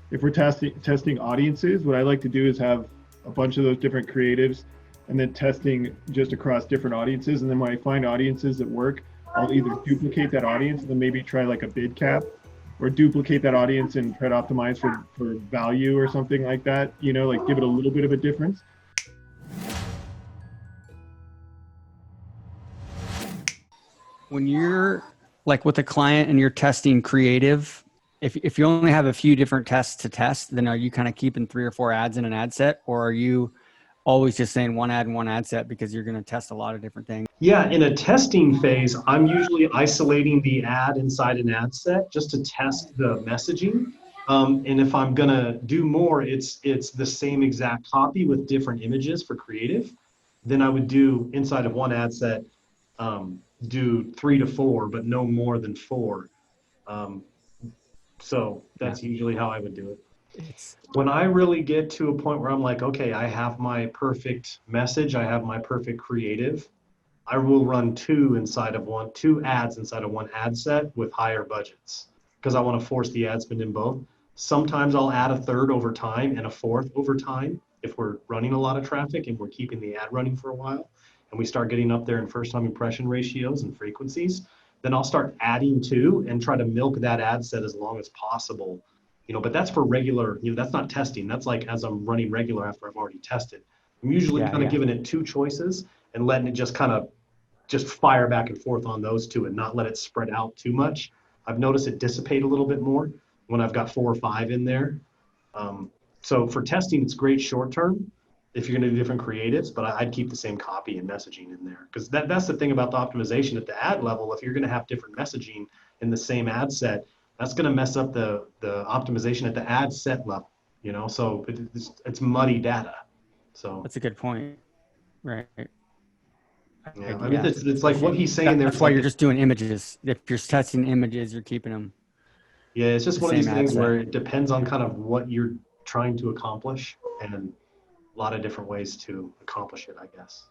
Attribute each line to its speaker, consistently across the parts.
Speaker 1: If we're testing audiences, what I like to do is have a bunch of those different creatives and then testing just across different audiences. And then when I find audiences that work, I'll either duplicate that audience and then maybe try like a bid cap, or duplicate that audience and try to optimize for value or something like that, like give it a little bit of a difference.
Speaker 2: When you're like with a client and you're testing creative, if you only have a few different tests to test, then are you kind of keeping 3 or 4 ads in an ad set, or are you always just saying one ad and one ad set because you're going to test a lot of different things?
Speaker 3: Yeah, in a testing phase, I'm usually isolating the ad inside an ad set just to test the messaging. And if I'm gonna do more, it's the same exact copy with different images for creative. Then I would do inside of one ad set, do 3 to 4, but no more than 4. Um, so
Speaker 2: Yeah.
Speaker 3: that's usually how I would do it.
Speaker 2: It's
Speaker 3: When I really get to a point where I'm like, okay, I have my perfect message, I have my perfect creative, I will run two ads inside of one ad set with higher budgets because I want to force the ad spend in both. Sometimes I'll add a third over time and a fourth over time if we're running a lot of traffic and we're keeping the ad running for a while and we start getting up there in first time impression ratios and frequencies, then I'll start adding to and try to milk that ad set as long as possible. But that's for regular, that's not testing. That's like as I'm running regular after I've already tested. I'm usually
Speaker 2: yeah,
Speaker 3: kind of
Speaker 2: yeah.
Speaker 3: giving it two choices and letting it just fire back and forth on those two and not let it spread out too much. I've noticed it dissipate a little bit more when I've got 4 or 5 in there. So for testing, it's great short term if you're going to do different creatives, but I'd keep the same copy and messaging in there because that's the thing about the optimization at the ad level. If you're going to have different messaging in the same ad set, that's going to mess up the optimization at the ad set level. So it's muddy data. So
Speaker 2: That's a good point. Right.
Speaker 3: yeah, I mean
Speaker 2: Yeah.
Speaker 3: it's like what
Speaker 2: Especially
Speaker 3: he's saying there.
Speaker 2: that's
Speaker 3: It's
Speaker 2: why
Speaker 3: like
Speaker 2: you're just doing images. If you're testing images, you're keeping them
Speaker 3: yeah, it's just
Speaker 2: the
Speaker 3: one of
Speaker 2: same
Speaker 3: these
Speaker 2: ad
Speaker 3: things where
Speaker 2: set.
Speaker 3: it depends on kind of what you're trying to accomplish and a lot of different ways to accomplish it, I guess.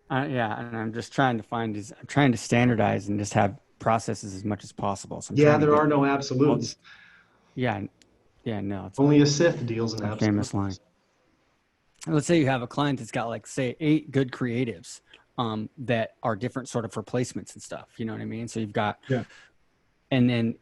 Speaker 2: Yeah, and I'm just trying to I'm trying to standardize and just have processes as much as possible. So I'm
Speaker 3: Yeah,
Speaker 2: trying to
Speaker 3: there
Speaker 2: get
Speaker 3: are no
Speaker 2: all
Speaker 3: absolutes.
Speaker 2: these. Yeah, yeah, no, it's
Speaker 3: Only a Sith deals in
Speaker 2: a famous line.
Speaker 3: absolutes.
Speaker 2: Let's say you have a client that's got like say 8 good creatives that are different sort of replacements and stuff. You know what I mean? So you've got,
Speaker 1: Yeah.
Speaker 2: and then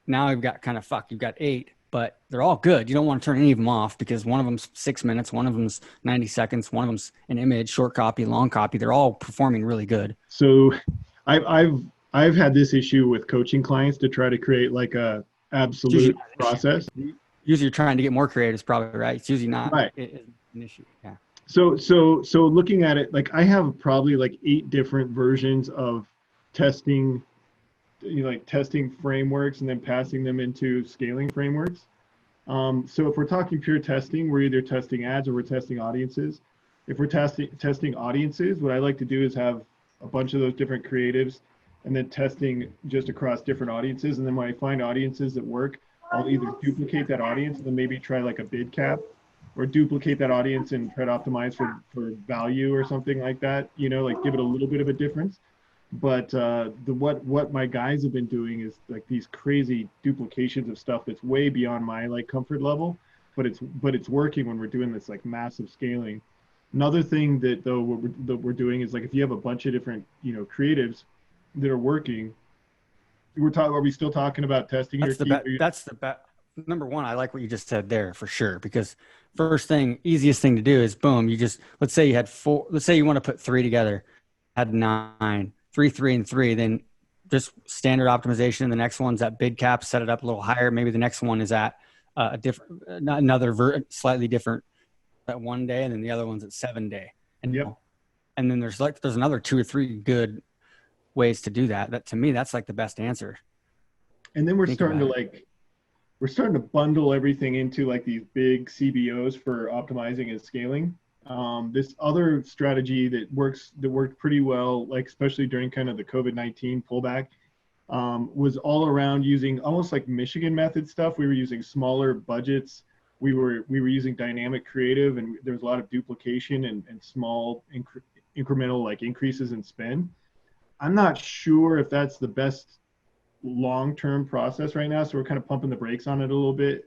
Speaker 2: now you've got you've got 8, but they're all good. You don't want to turn any of them off because one of them's 6 minutes, one of them's 90 seconds, one of them's an image, short copy, long copy. They're all performing really good.
Speaker 1: So I've I've I've had this issue with coaching clients to try to create like a
Speaker 2: It's usually
Speaker 1: absolute
Speaker 2: not an
Speaker 1: process.
Speaker 2: issue. Usually you're trying to get more creatives, probably, right? It's usually not
Speaker 1: Right.
Speaker 2: an issue. Yeah.
Speaker 1: So looking at it, like I have probably like 8 different versions of testing, like testing frameworks and then passing them into scaling frameworks. So if we're talking pure testing, we're either testing ads or we're testing audiences. If we're testing audiences, what I like to do is have a bunch of those different creatives and then testing just across different audiences. And then when I find audiences that work, I'll either duplicate that audience and then maybe try like a bid cap, or duplicate that audience and try to optimize for value or something like that, like give it a little bit of a difference. But what my guys have been doing is like these crazy duplications of stuff that's way beyond my like comfort level, but it's working when we're doing this like massive scaling. Another thing that we're doing is like if you have a bunch of different creatives that are working, are we still talking about testing here,
Speaker 2: That's the
Speaker 1: Keith?
Speaker 2: bet. That's the bet. Number one, I like what you just said there for sure. Because first thing, easiest thing to do is boom. You just let's say you had 4. Let's say you want to put 3 together, had 9, 3, 3, and 3. Then just standard optimization. The next one's at bid cap. Set it up a little higher. Maybe the next one is at a different, slightly different at 1 day, and then the other one's at 7 day.
Speaker 1: Yep.
Speaker 2: And then there's another 2 or 3 good ways to do that. That to me, that's like the best answer.
Speaker 1: And then we're
Speaker 2: Think
Speaker 1: starting
Speaker 2: about
Speaker 1: to
Speaker 2: it.
Speaker 1: like we're starting to bundle everything into like these big CBOs for optimizing and scaling. This other strategy that worked pretty well, like especially during kind of the COVID-19 pullback, was all around using almost like Michigan method stuff. We were using smaller budgets. We were using dynamic creative, and there was a lot of duplication and small incremental like increases in spend. I'm not sure if that's the best long-term process right now, so we're kind of pumping the brakes on it a little bit.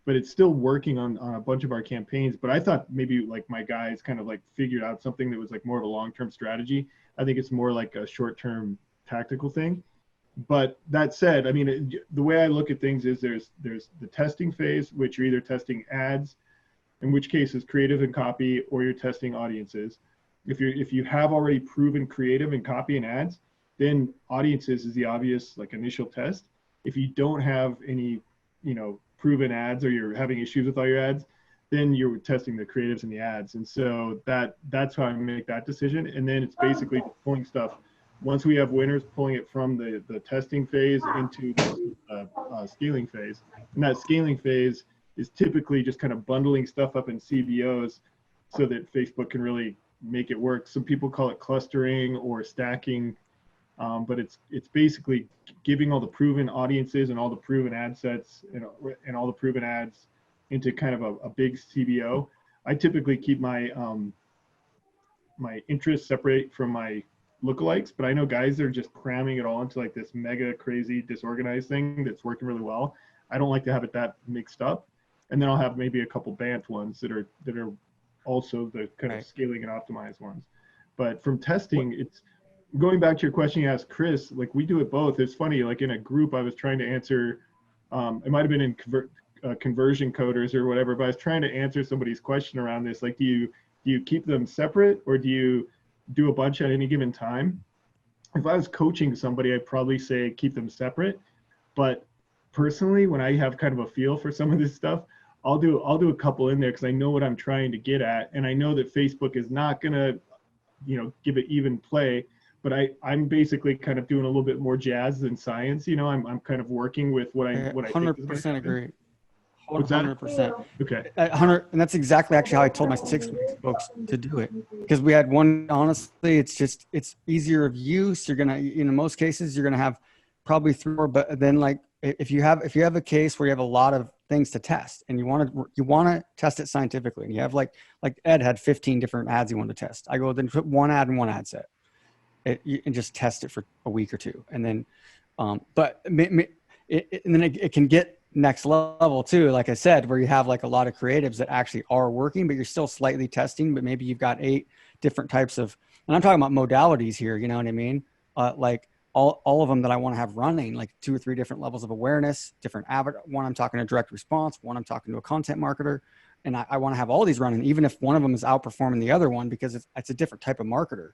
Speaker 1: but it's still working on a bunch of our campaigns. But I thought maybe like my guys kind of like figured out something that was like more of a long-term strategy. I think it's more like a short-term tactical thing. But that said, I mean, the way I look at things is there's the testing phase, which you're either testing ads, in which case is creative and copy, or you're testing audiences. If you have already proven creative and copy and ads, then audiences is the obvious like initial test. If you don't have any, proven ads, or you're having issues with all your ads, then you're testing the creatives and the ads. And so that's how I make that decision. And then it's basically pulling stuff. Once we have winners, pulling it from the testing phase into the scaling phase. And that scaling phase is typically just kind of bundling stuff up in CBOs so that Facebook can really make it work. Some people call it clustering or stacking, but it's basically giving all the proven audiences and all the proven ad sets and all the proven ads into kind of a big CBO. I typically keep my my interests separate from my lookalikes, but I know guys are just cramming it all into like this mega crazy disorganized thing that's working really well. I don't like to have it that mixed up. And then I'll have maybe a couple BANT ones that are also the kind of scaling and optimized ones. But from testing, it's going back to your question you asked Chris, like we do it both. It's funny, like in a group I was trying to answer, it might've been in conversion coders or whatever, but I was trying to answer somebody's question around this. Like, do you keep them separate, or do you do a bunch at any given time? If I was coaching somebody, I'd probably say keep them separate. But personally, when I have kind of a feel for some of this stuff, I'll do a couple in there because I know what I'm trying to get at, and I know that Facebook is not gonna, give it even play. But I'm basically kind of doing a little bit more jazz than science. I'm kind of working with what I
Speaker 2: 100% agree.
Speaker 1: 100%. Okay.
Speaker 2: 100, and that's exactly actually how I told my 6 weeks folks to do it, because we had one. Honestly, it's easier of use. You're gonna, in most cases, you're gonna have probably 3 more. But then, like, if you have a case where you have a lot of things to test and you want to test it scientifically, and you have like Ed had 15 different ads he wanted to test. I go, then put one ad in one ad set, and just test it for a week or 2, and then, but it can get next level too, like I said, where you have like a lot of creatives that actually are working, but you're still slightly testing. But maybe you've got 8 different types of, and I'm talking about modalities here, you know what I mean? Like all of them that I want to have running, like 2 or 3 different levels of awareness, different avatar. One I'm talking to direct response, one I'm talking to a content marketer, and I want to have all these running, even if one of them is outperforming the other one, because it's a different type of marketer.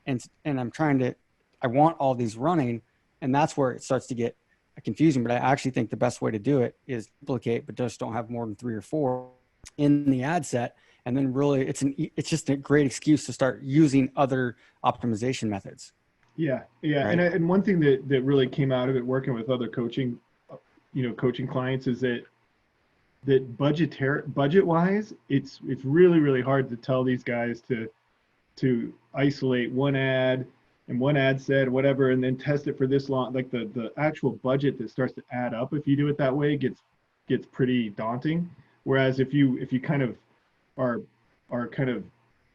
Speaker 2: And I want all these running, and that's where it starts to get confusing. But I actually think the best way to do it is duplicate, but just don't have more than 3 or 4 in the ad set. And then really it's just a great excuse to start using other optimization methods.
Speaker 1: Yeah.
Speaker 2: Right?
Speaker 1: And one thing that really came out of it working with other coaching clients is that budget wise, it's really, really hard to tell these guys to isolate one ad and one ad set, whatever, and then test it for this long. Like the actual budget that starts to add up if you do it that way gets pretty daunting. Whereas if you kind of are kind of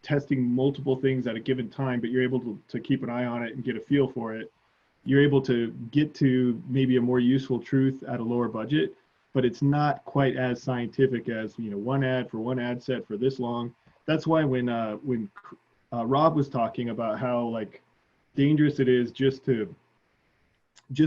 Speaker 1: testing multiple things at a given time, but you're able to keep an eye on it and get a feel for it, you're able to get to maybe a more useful truth at a lower budget, but it's not quite as scientific as, one ad for one ad set for this long. That's why when Rob was talking about how like dangerous it is just to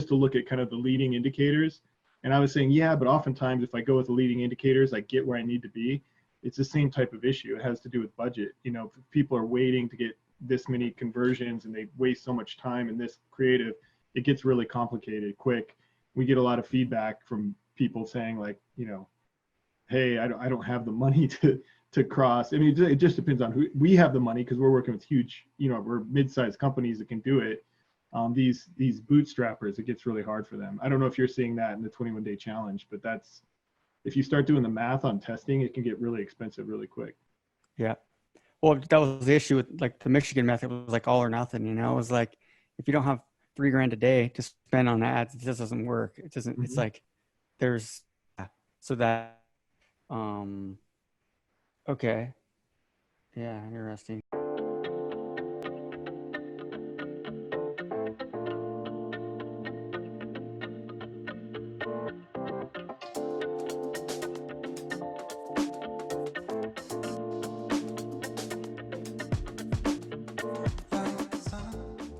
Speaker 1: look at kind of the leading indicators. And I was saying, yeah, but oftentimes if I go with the leading indicators, I get where I need to be. It's the same type of issue. It has to do with budget. If people are waiting to get this many conversions and they waste so much time in this creative, it gets really complicated quick. We get a lot of feedback from people saying like, hey, I don't have the money to cross. I mean, it just depends on who. We have the money because we're working with huge, we're mid-sized companies that can do it. These bootstrappers, it gets really hard for them. I don't know if you're seeing that in the 21-day challenge, but that's, if you start doing the math on testing, it can get really expensive really quick.
Speaker 2: Yeah. Well, that was the issue with like the Michigan method was like all or nothing, It was like, if you don't have $3,000 a day to spend on ads, it just doesn't work. It doesn't,
Speaker 1: Mm-hmm.
Speaker 2: It's like so that, okay. Yeah. Interesting.